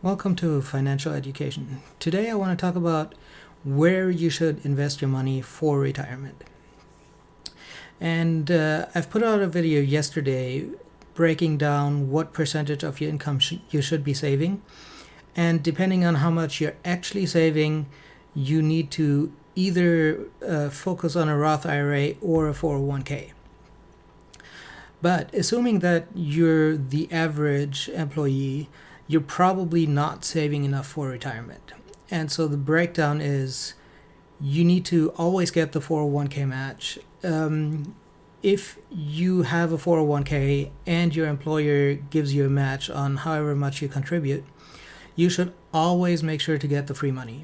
Welcome to Financial Education. Today I want to talk about where you should invest your money for retirement. And I've put out a video yesterday breaking down what percentage of your income you should be saving. And depending on how much you're actually saving, you need to either focus on a Roth IRA or a 401k. But assuming that you're the average employee, you're probably not saving enough for retirement. And so the breakdown is you need to always get the 401k match. If you have a 401k and your employer gives you a match on however much you contribute, you should always make sure to get the free money.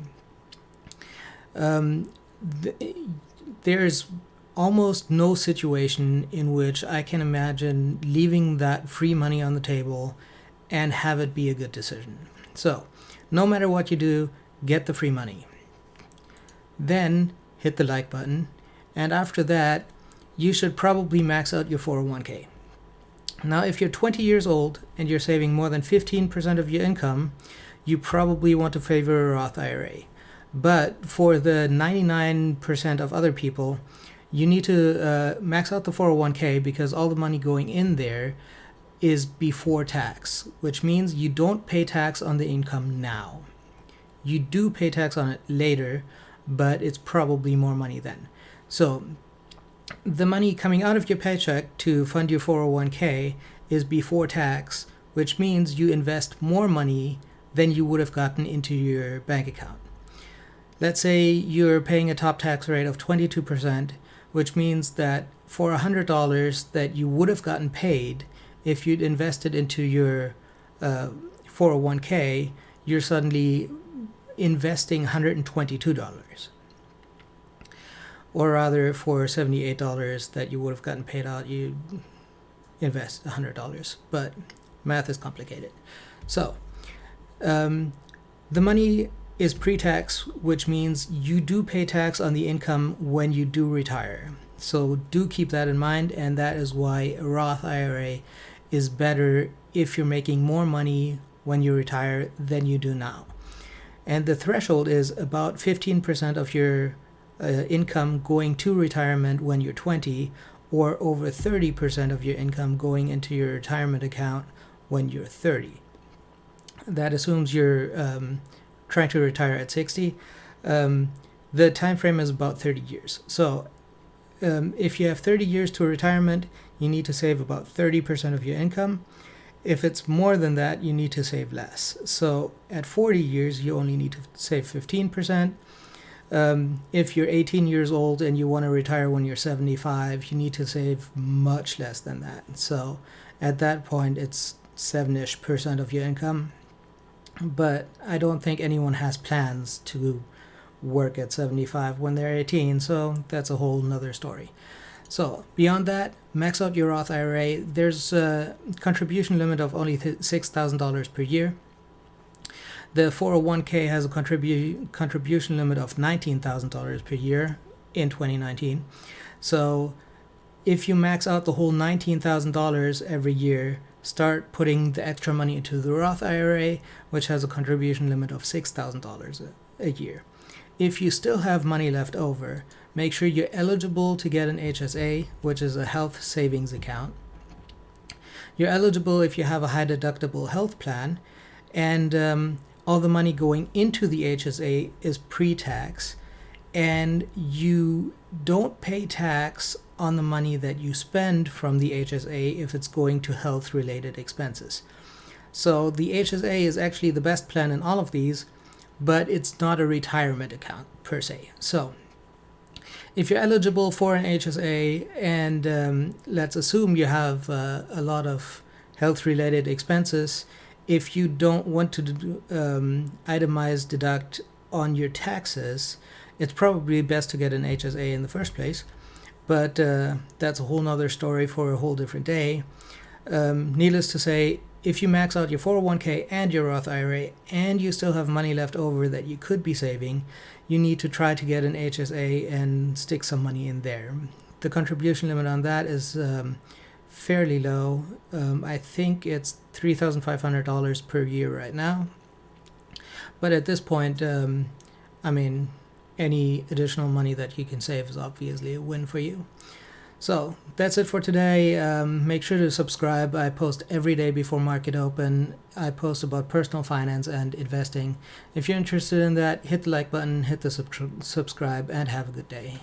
There's almost no situation in which I can imagine leaving that free money on the table and have it be a good decision. So, no matter what you do, get the free money. Then hit the like button, and after that, you should probably max out your 401k. Now, if you're 20 years old and you're saving more than 15% of your income, you probably want to favor a Roth IRA. But for the 99% of other people, you need to max out the 401k because all the money going in there is before tax, which means you don't pay tax on the income now. You do pay tax on it later, but it's probably more money then. So the money coming out of your paycheck to fund your 401k is before tax, which means you invest more money than you would have gotten into your bank account. Let's say you're paying a top tax rate of 22%, which means that for $100 that you would have gotten paid if you'd invested into your 401k, you're suddenly investing $122. Or rather, for $78 that you would have gotten paid out, you invest $100. But math is complicated. So, the money is pre-tax, which means you do pay tax on the income when you do retire. So do keep that in mind, and that is why a Roth IRA is better if you're making more money when you retire than you do now. And the threshold is about 15% of your income going to retirement when you're 20, or over 30% of your income going into your retirement account when you're 30. That assumes you're trying to retire at 60. The time frame is about 30 years. So if you have 30 years to retirement, you need to save about 30% of your income. If it's more than that, you need to save less. So at 40 years, you only need to save 15%. If you're 18 years old and you want to retire when you're 75, you need to save much less than that. So at that point, it's 7-ish% of your income. But I don't think anyone has plans to work at 75 when they're 18, so that's a whole nother story. So beyond that, max out your Roth IRA. There's a contribution limit of only $6,000 per year. The 401k has a contribution limit of $19,000 per year in 2019. So if you max out the whole $19,000 every year, start putting the extra money into the Roth IRA, which has a contribution limit of $6,000 a year. If you still have money left over, make sure you're eligible to get an HSA, which is a health savings account. You're eligible if you have a high deductible health plan, and all the money going into the HSA is pre-tax, and you don't pay tax on the money that you spend from the HSA if it's going to health-related expenses. So the HSA is actually the best plan in all of these, but it's not a retirement account per se. So if you're eligible for an HSA, and let's assume you have a lot of health-related expenses, if you don't want to itemize deduct on your taxes, it's probably best to get an HSA in the first place. But that's a whole nother story for a whole different day. Needless to say, if you max out your 401k and your Roth IRA and you still have money left over that you could be saving, you need to try to get an HSA and stick some money in there. The contribution limit on that is fairly low. I think it's $3,500 per year right now. But at this point, I mean, any additional money that you can save is obviously a win for you. So that's it for today. Make sure to subscribe. I post every day before market open. I post about personal finance and investing. If you're interested in that, hit the like button, hit the subscribe, and have a good day.